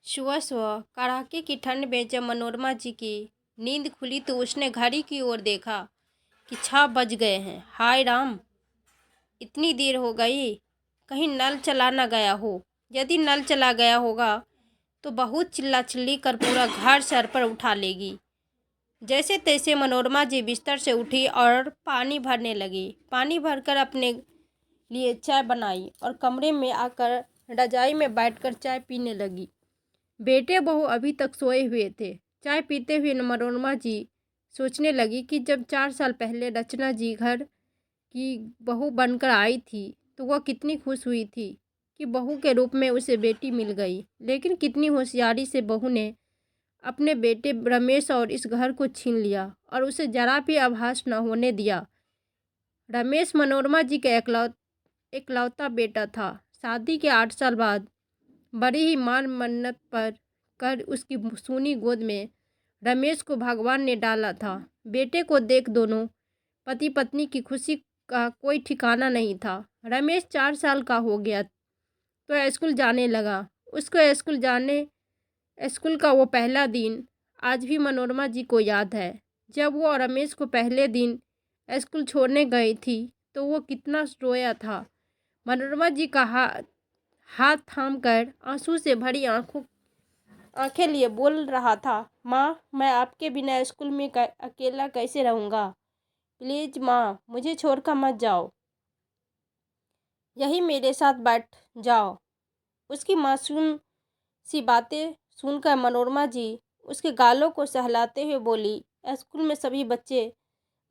सुबह-सुबह कड़ाके की ठंड में जब मनोरमा जी की नींद खुली तो उसने घड़ी की ओर देखा कि 6 बज गए हैं। हाय राम! इतनी देर हो गई, कहीं नल चला न गया हो। यदि नल चला गया होगा तो बहुत चिल्ला-चिल्ली कर पूरा घर सर पर उठा लेगी। जैसे तैसे मनोरमा जी बिस्तर से उठी और पानी भरने लगी। पानी भरकर अपने लिए चाय बनाई और कमरे में आकर रजाई में बैठकर चाय पीने लगी। बेटे बहू अभी तक सोए हुए थे। चाय पीते हुए मनोरमा जी सोचने लगी कि जब 4 साल पहले रचना जी घर की बहू बनकर आई थी तो वह कितनी खुश हुई थी कि बहू के रूप में उसे बेटी मिल गई। लेकिन कितनी होशियारी से बहू ने अपने बेटे रमेश और इस घर को छीन लिया और उसे जरा भी आभास न होने दिया। रमेश मनोरमा जी का इकलौता बेटा था। शादी के 8 साल बाद बड़ी ही मान मन्नत पर कर उसकी सूनी गोद में रमेश को भगवान ने डाला था। बेटे को देख दोनों पति पत्नी की खुशी का कोई ठिकाना नहीं था। रमेश 4 साल का हो गया तो स्कूल जाने लगा। उसको स्कूल का वो पहला दिन आज भी मनोरमा जी को याद है। जब वो रमेश को पहले दिन स्कूल छोड़ने गई थी तो वो कितना रोया था। मनोरमा जी का हाथ थाम कर आंसू से भरी आंखें लिए बोल रहा था, माँ, मैं आपके बिना स्कूल में अकेला कैसे रहूँगा। प्लीज़ माँ, मुझे छोड़कर मत जाओ, यही मेरे साथ बैठ जाओ। उसकी मासूम सी बातें सुनकर मनोरमा जी उसके गालों को सहलाते हुए बोली, स्कूल में सभी बच्चे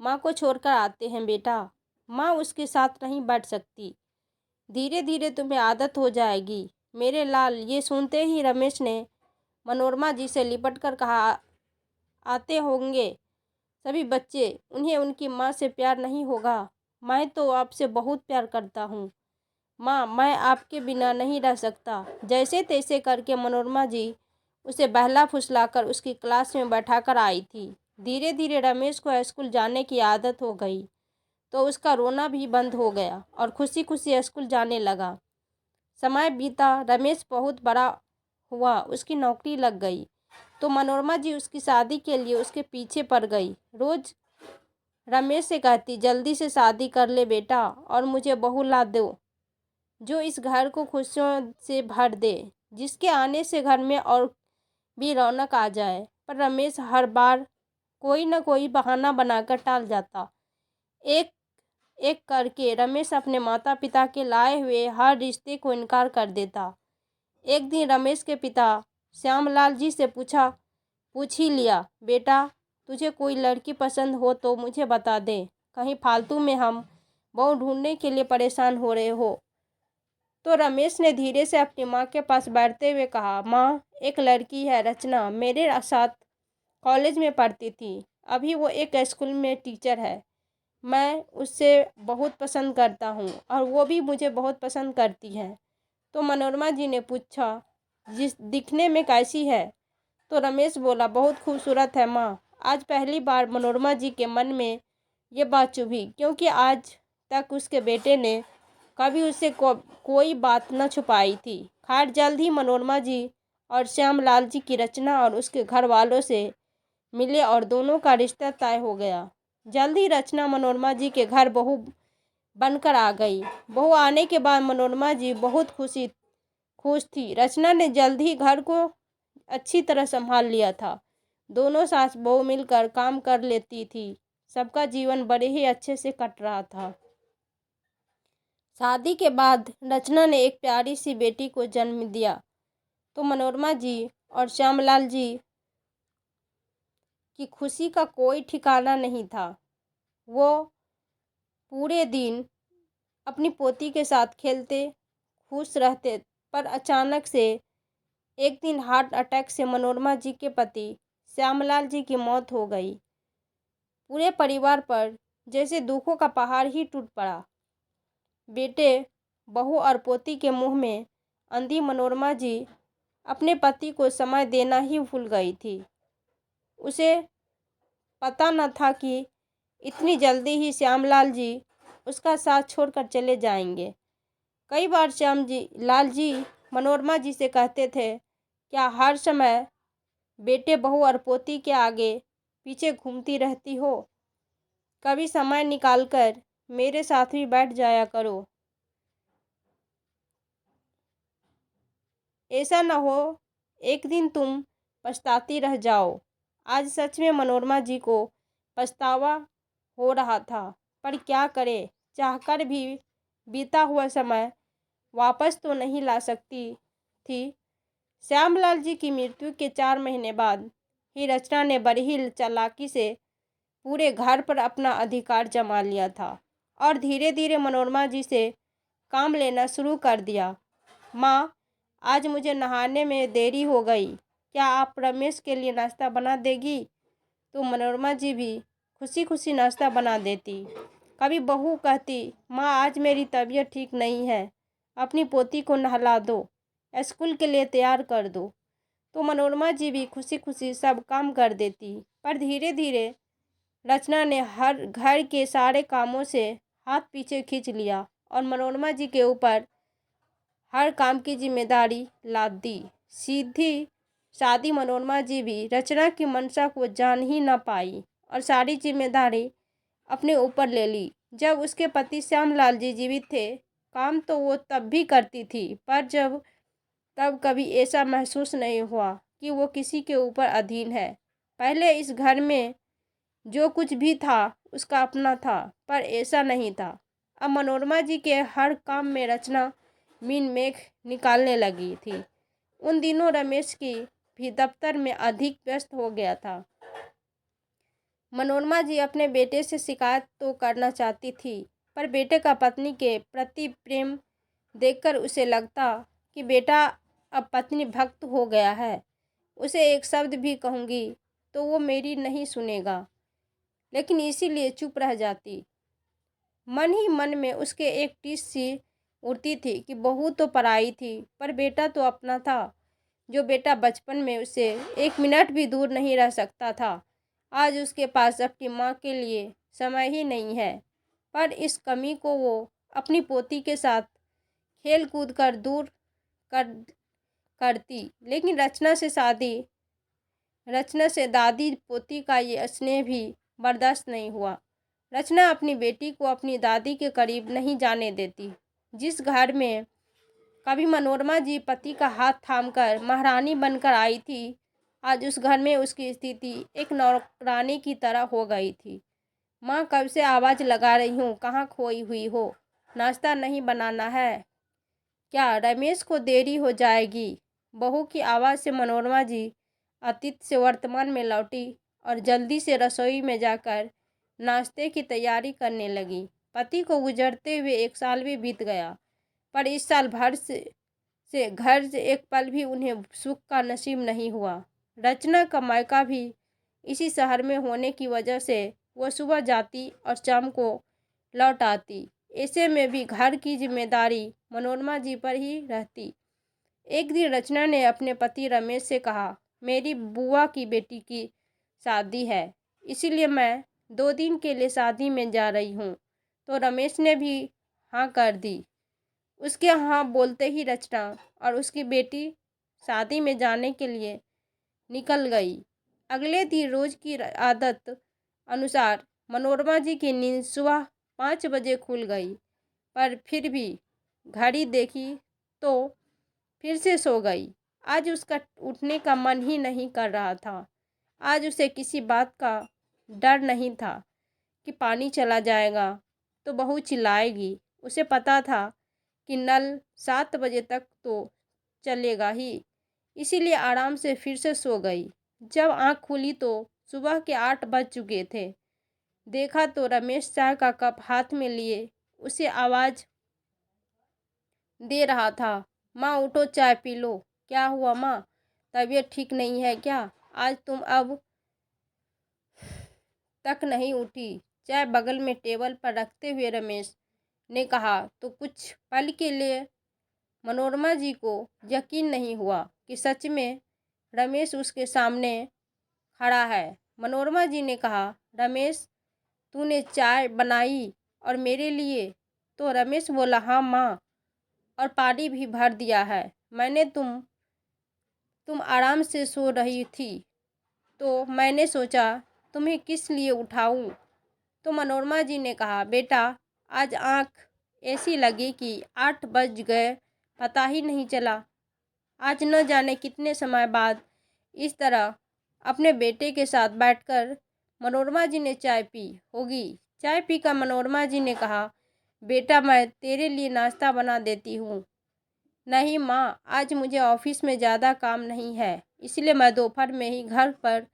माँ को छोड़कर आते हैं बेटा, माँ उसके साथ नहीं बैठ सकती। धीरे धीरे तुम्हें आदत हो जाएगी मेरे लाल। ये सुनते ही रमेश ने मनोरमा जी से लिपट कर कहा, आते होंगे सभी बच्चे, उन्हें उनकी माँ से प्यार नहीं होगा। मैं तो आपसे बहुत प्यार करता हूँ माँ, मैं आपके बिना नहीं रह सकता। जैसे तैसे करके मनोरमा जी उसे बहला फुसलाकर उसकी क्लास में बैठाकर आई थी। धीरे धीरे रमेश को स्कूल जाने की आदत हो गई तो उसका रोना भी बंद हो गया और खुशी खुशी स्कूल जाने लगा। समय बीता, रमेश बहुत बड़ा हुआ, उसकी नौकरी लग गई तो मनोरमा जी उसकी शादी के लिए उसके पीछे पड़ गई। रोज रमेश से कहती, जल्दी से शादी कर ले बेटा और मुझे बहू ला दो जो इस घर को खुशियों से भर दे, जिसके आने से घर में और भी रौनक आ जाए। पर रमेश हर बार कोई न कोई बहाना बनाकर टाल जाता। एक एक करके रमेश अपने माता पिता के लाए हुए हर रिश्ते को इनकार कर देता। एक दिन रमेश के पिता श्यामलाल जी से पूछ ही लिया, बेटा, तुझे कोई लड़की पसंद हो तो मुझे बता दे, कहीं फालतू में हम बहू ढूंढने के लिए परेशान हो रहे हो। तो रमेश ने धीरे से अपनी माँ के पास बैठते हुए कहा, माँ, एक लड़की है रचना, मेरे साथ कॉलेज में पढ़ती थी, अभी वो एक स्कूल में टीचर है। मैं उससे बहुत पसंद करता हूँ और वो भी मुझे बहुत पसंद करती है। तो मनोरमा जी ने पूछा, जिस दिखने में कैसी है? तो रमेश बोला, बहुत खूबसूरत है माँ। आज पहली बार मनोरमा जी के मन में ये बात चुभी, क्योंकि आज तक उसके बेटे ने कभी उससे कोई बात न छुपाई थी। खैर, जल्द ही मनोरमा जी और श्यामलाल जी की रचना और उसके घर वालों से मिले और दोनों का रिश्ता तय हो गया। जल्द ही रचना मनोरमा जी के घर बहू बनकर आ गई। बहू आने के बाद मनोरमा जी बहुत खुश थी। रचना ने जल्द ही घर को अच्छी तरह संभाल लिया था। दोनों सास बहू मिलकर काम कर लेती थी। सबका जीवन बड़े ही अच्छे से कट रहा था। शादी के बाद रचना ने एक प्यारी सी बेटी को जन्म दिया तो मनोरमा जी और श्यामलाल जी की खुशी का कोई ठिकाना नहीं था। वो पूरे दिन अपनी पोती के साथ खेलते खुश रहते, पर अचानक से एक दिन हार्ट अटैक से मनोरमा जी के पति श्यामलाल जी की मौत हो गई। पूरे परिवार पर जैसे दुखों का पहाड़ ही टूट पड़ा। बेटे, बहू और पोती के मुंह में अंधी मनोरमा जी अपने पति को समय देना ही भूल गई थी। उसे पता न था कि इतनी जल्दी ही श्यामलाल जी उसका साथ छोड़कर चले जाएंगे। कई बार लाल जी मनोरमा जी से कहते थे क्या हर समय बेटे बहू और पोती के आगे पीछे घूमती रहती हो? कभी समय निकालकर मेरे साथ भी बैठ जाया करो। ऐसा न हो एक दिन तुम पछताती रह जाओ। आज सच में मनोरमा जी को पछतावा हो रहा था, पर क्या करे, चाहकर भी बीता हुआ समय वापस तो नहीं ला सकती थी। श्यामलाल जी की मृत्यु के 4 महीने बाद ही रचना ने बड़ी ही चालाकी से पूरे घर पर अपना अधिकार जमा लिया था और धीरे धीरे मनोरमा जी से काम लेना शुरू कर दिया। माँ, आज मुझे नहाने में देरी हो गई, क्या आप रमेश के लिए नाश्ता बना देगी? तो मनोरमा जी भी खुशी खुशी नाश्ता बना देती। कभी बहू कहती, माँ आज मेरी तबीयत ठीक नहीं है, अपनी पोती को नहला दो, स्कूल के लिए तैयार कर दो। तो मनोरमा जी भी खुशी खुशी सब काम कर देती। पर धीरे धीरे रचना ने हर घर के सारे कामों से हाथ पीछे खींच लिया और मनोरमा जी के ऊपर हर काम की जिम्मेदारी लाद दी। सीधी शादी मनोरमा जी भी रचना की मंशा को जान ही न पाई और सारी जिम्मेदारी अपने ऊपर ले ली। जब उसके पति श्यामलाल जी जीवित थे, काम तो वो तब भी करती थी, पर तब कभी ऐसा महसूस नहीं हुआ कि वो किसी के ऊपर अधीन है। पहले इस घर में जो कुछ भी था उसका अपना था, पर ऐसा नहीं था। अब मनोरमा जी के हर काम में रचना मीन मेघ निकालने लगी थी। उन दिनों रमेश की भी दफ्तर में अधिक व्यस्त हो गया था। मनोरमा जी अपने बेटे से शिकायत तो करना चाहती थी, पर बेटे का पत्नी के प्रति प्रेम देखकर उसे लगता कि बेटा अब पत्नी भक्त हो गया है। उसे एक शब्द भी कहूँगी तो वो मेरी नहीं सुनेगा, लेकिन इसीलिए चुप रह जाती। मन ही मन में उसके एक टीस सी उड़ती थी कि बहू तो पराई थी, पर बेटा तो अपना था। जो बेटा बचपन में उसे 1 मिनट भी दूर नहीं रह सकता था, आज उसके पास अपनी माँ के लिए समय ही नहीं है। पर इस कमी को वो अपनी पोती के साथ खेल कूद कर दूर कर करती, लेकिन रचना से दादी पोती का ये स्नेह भी बर्दाश्त नहीं हुआ। रचना अपनी बेटी को अपनी दादी के करीब नहीं जाने देती। जिस घर में कभी मनोरमा जी पति का हाथ थामकर महारानी बनकर आई थी, आज उस घर में उसकी स्थिति एक नौकरानी की तरह हो गई थी। माँ, कब से आवाज़ लगा रही हूँ, कहाँ खोई हुई हो? नाश्ता नहीं बनाना है क्या? रमेश को देरी हो जाएगी। बहू की आवाज़ से मनोरमा जी अतीत से वर्तमान में लौटी और जल्दी से रसोई में जाकर नाश्ते की तैयारी करने लगी। पति को गुजरते हुए 1 साल भी बीत गया, पर इस साल भर से घर से एक पल भी उन्हें सुख का नसीब नहीं हुआ। रचना का मायका भी इसी शहर में होने की वजह से वो सुबह जाती और शाम को लौट आती। ऐसे में भी घर की जिम्मेदारी मनोरमा जी पर ही रहती। एक दिन रचना ने अपने पति रमेश से कहा, मेरी बुआ की बेटी की शादी है, इसीलिए मैं 2 दिन के लिए शादी में जा रही हूँ। तो रमेश ने भी हाँ कर दी। उसके हाँ बोलते ही रचना और उसकी बेटी शादी में जाने के लिए निकल गई। अगले दिन रोज की आदत अनुसार मनोरमा जी की नींद सुबह 5 बजे खुल गई, पर फिर भी घड़ी देखी तो फिर से सो गई। आज उसका उठने का मन ही नहीं कर रहा था। आज उसे किसी बात का डर नहीं था कि पानी चला जाएगा तो बहू चिल्लाएगी। उसे पता था कि नल 7 बजे तक तो चलेगा ही, इसीलिए आराम से फिर से सो गई। जब आँख खुली तो सुबह के 8 बज चुके थे। देखा तो रमेश चाय का कप हाथ में लिए उसे आवाज़ दे रहा था, माँ उठो, चाय पी लो। क्या हुआ माँ, तबीयत ठीक नहीं है क्या? आज तुम अब तक नहीं उठी। चाय बगल में टेबल पर रखते हुए रमेश ने कहा। तो कुछ पल के लिए मनोरमा जी को यकीन नहीं हुआ कि सच में रमेश उसके सामने खड़ा है। मनोरमा जी ने कहा, रमेश, तूने चाय बनाई और मेरे लिए? तो रमेश बोला, हाँ माँ, और पानी भी भर दिया है। मैंने तुम आराम से सो रही थी तो मैंने सोचा तुम्हें किस लिए उठाऊं। तो मनोरमा जी ने कहा, बेटा आज आँख ऐसी लगी कि 8 बज गए, पता ही नहीं चला। आज न जाने कितने समय बाद इस तरह अपने बेटे के साथ बैठकर मनोरमा जी ने चाय पी होगी। चाय पीकर मनोरमा जी ने कहा, बेटा मैं तेरे लिए नाश्ता बना देती हूँ। नहीं माँ, आज मुझे ऑफिस में ज़्यादा काम नहीं है, इसलिए मैं दोपहर में ही घर पर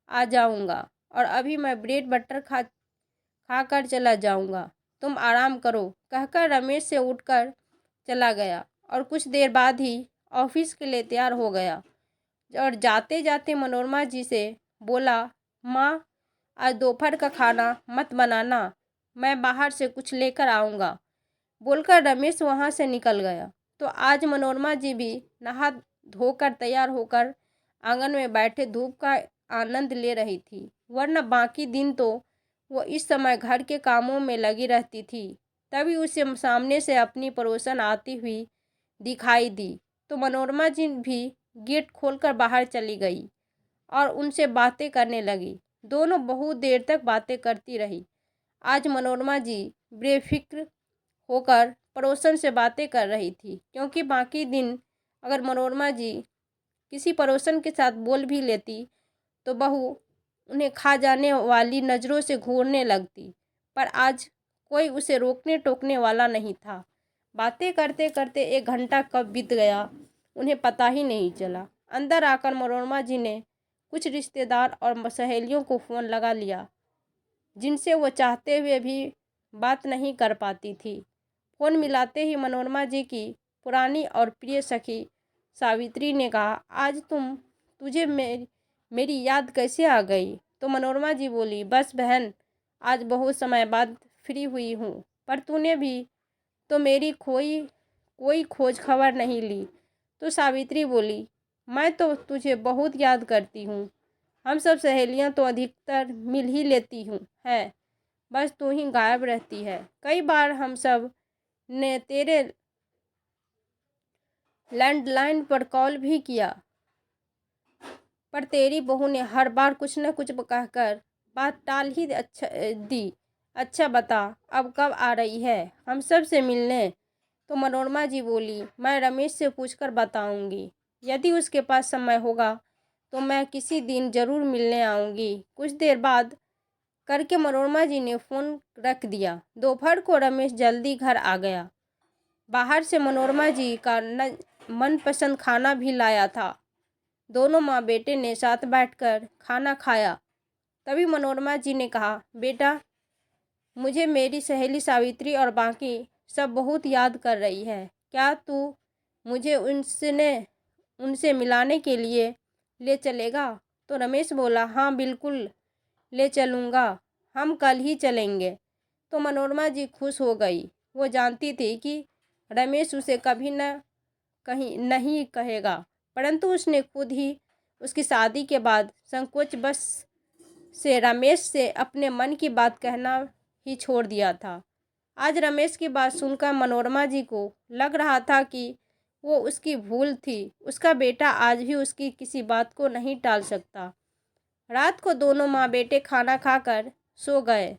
आ जाऊँगा और अभी मैं ब्रेड बटर खाकर चला जाऊँगा। तुम आराम करो, कहकर रमेश से उठकर चला गया और कुछ देर बाद ही ऑफिस के लिए तैयार हो गया और जाते जाते मनोरमा जी से बोला, माँ आज दोपहर का खाना मत बनाना, मैं बाहर से कुछ लेकर आऊँगा। बोलकर रमेश वहाँ से निकल गया। तो आज मनोरमा जी भी नहा धोकर तैयार होकर आंगन में बैठे धूप का आनंद ले रही थी, वरना बाकी दिन तो वो इस समय घर के कामों में लगी रहती थी। तभी उसे सामने से अपनी पड़ोसन आती हुई दिखाई दी तो मनोरमा जी भी गेट खोलकर बाहर चली गई और उनसे बातें करने लगी। दोनों बहुत देर तक बातें करती रही। आज मनोरमा जी बेफिक्र होकर पड़ोसन से बातें कर रही थी, क्योंकि बाकी दिन अगर मनोरमा जी किसी पड़ोसन के साथ बोल भी लेती तो बहू उन्हें खा जाने वाली नज़रों से घूरने लगती, पर आज कोई उसे रोकने टोकने वाला नहीं था। बातें करते करते 1 घंटा कब बीत गया उन्हें पता ही नहीं चला। अंदर आकर मनोरमा जी ने कुछ रिश्तेदार और सहेलियों को फ़ोन लगा लिया, जिनसे वो चाहते हुए भी बात नहीं कर पाती थी। फ़ोन मिलाते ही मनोरमा जी की पुरानी और प्रिय सखी सावित्री ने कहा, आज तुझे मेरी याद कैसे आ गई। तो मनोरमा जी बोली, बस बहन आज बहुत समय बाद फ्री हुई हूँ, पर तूने भी तो मेरी कोई खोज खबर नहीं ली। तो सावित्री बोली, मैं तो तुझे बहुत याद करती हूँ, हम सब सहेलियाँ तो अधिकतर मिल ही लेती हूँ है, बस तू ही गायब रहती है। कई बार हम सब ने तेरे लैंडलाइन पर कॉल भी किया, पर तेरी बहू ने हर बार कुछ न कुछ कहकर बात टाल ही दी। अच्छा बता अब कब आ रही है हम सब से मिलने। तो मनोरमा जी बोली, मैं रमेश से पूछकर बताऊंगी, यदि उसके पास समय होगा तो मैं किसी दिन ज़रूर मिलने आऊँगी। कुछ देर बाद करके मनोरमा जी ने फ़ोन रख दिया। दोपहर को रमेश जल्दी घर आ गया। बाहर से मनोरमा जी का मनपसंद खाना भी लाया था। दोनों माँ बेटे ने साथ बैठकर खाना खाया। तभी मनोरमा जी ने कहा, बेटा मुझे मेरी सहेली सावित्री और बाकी सब बहुत याद कर रही है, क्या तू मुझे उनसे मिलाने के लिए ले चलेगा। तो रमेश बोला, हाँ बिल्कुल ले चलूँगा, हम कल ही चलेंगे। तो मनोरमा जी खुश हो गई। वो जानती थी कि रमेश उसे कभी कहीं नहीं कहेगा, परंतु उसने खुद ही उसकी शादी के बाद संकोच बस से रमेश से अपने मन की बात कहना ही छोड़ दिया था। आज रमेश की बात सुनकर मनोरमा जी को लग रहा था कि वो उसकी भूल थी। उसका बेटा आज भी उसकी किसी बात को नहीं टाल सकता। रात को दोनों माँ बेटे खाना खाकर सो गए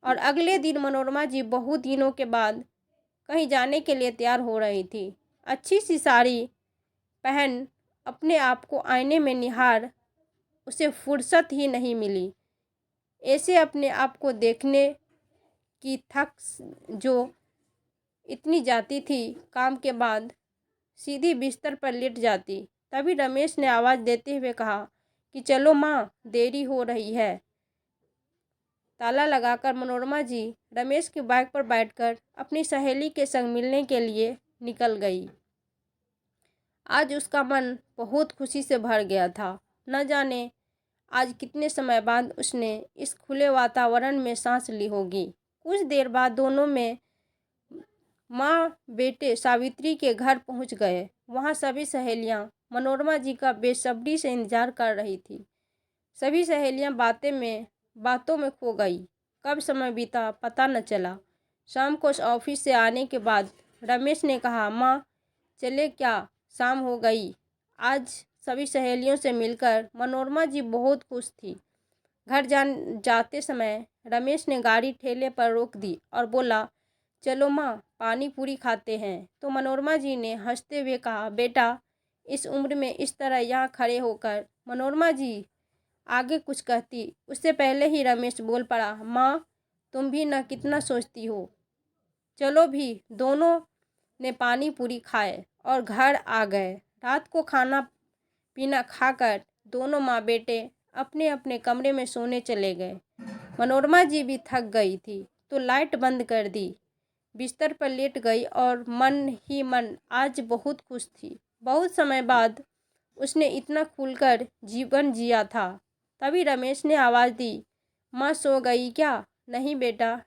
और अगले दिन मनोरमा जी बहुत दिनों के बाद कहीं जाने के लिए तैयार हो रही थी। अच्छी सी साड़ी पहन अपने आप को आईने में निहार उसे फुर्सत ही नहीं मिली। ऐसे अपने आप को देखने की थक जो इतनी जाती थी, काम के बाद सीधी बिस्तर पर लेट जाती। तभी रमेश ने आवाज़ देते हुए कहा कि चलो माँ, देरी हो रही है। ताला लगाकर मनोरमा जी रमेश की बाइक पर बैठकर अपनी सहेली के संग मिलने के लिए निकल गई। आज उसका मन बहुत खुशी से भर गया था। न जाने आज कितने समय बाद उसने इस खुले वातावरण में सांस ली होगी। कुछ देर बाद दोनों में माँ बेटे सावित्री के घर पहुँच गए। वहाँ सभी सहेलियाँ मनोरमा जी का बेसब्री से इंतजार कर रही थी। सभी सहेलियाँ बातों में खो गई। कब समय बीता पता न चला। शाम को ऑफिस से आने के बाद रमेश ने कहा, माँ चले क्या, शाम हो गई, आज सभी सहेलियों से मिलकर मनोरमा जी बहुत खुश थी। घर जाते समय रमेश ने गाड़ी ठेले पर रोक दी और बोला, चलो माँ, पानी पूरी खाते हैं। तो मनोरमा जी ने हंसते हुए कहा, बेटा, इस उम्र में इस तरह यहाँ खड़े होकर। मनोरमा जी आगे कुछ कहती, उससे पहले ही रमेश बोल पड़ा, माँ, तुम भी न कितना सोचती हो। चलो भी। दोनों ने पानी पूरी खाए और घर आ गए। रात को खाना पीना खाकर दोनों माँ बेटे अपने अपने कमरे में सोने चले गए। मनोरमा जी भी थक गई थी तो लाइट बंद कर दी, बिस्तर पर लेट गई और मन ही मन आज बहुत खुश थी। बहुत समय बाद उसने इतना खुलकर जीवन जिया था। तभी रमेश ने आवाज़ दी, माँ सो गई क्या? नहीं बेटा,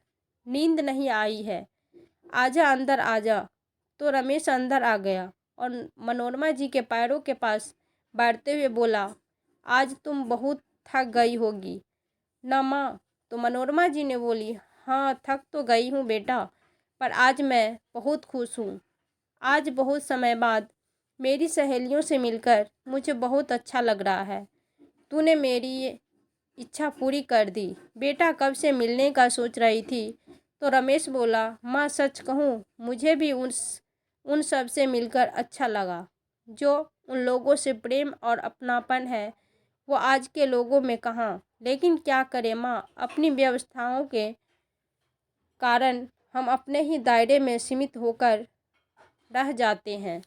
नींद नहीं आई है, आजा अंदर आजा। तो रमेश अंदर आ गया और मनोरमा जी के पैरों के पास बैठते हुए बोला, आज तुम बहुत थक गई होगी ना माँ? तो मनोरमा जी ने बोली, हाँ थक तो गई हूँ बेटा, पर आज मैं बहुत खुश हूँ। आज बहुत समय बाद मेरी सहेलियों से मिलकर मुझे बहुत अच्छा लग रहा है। तूने मेरी ये इच्छा पूरी कर दी। बेटा कब से मिलने का सोच रही थी। तो रमेश बोला, माँ सच कहूँ, मुझे भी उन सब से मिलकर अच्छा लगा। जो उन लोगों से प्रेम और अपनापन है वो आज के लोगों में कहाँ। लेकिन क्या करें माँ, अपनी व्यवस्थाओं के कारण हम अपने ही दायरे में सीमित होकर रह जाते हैं।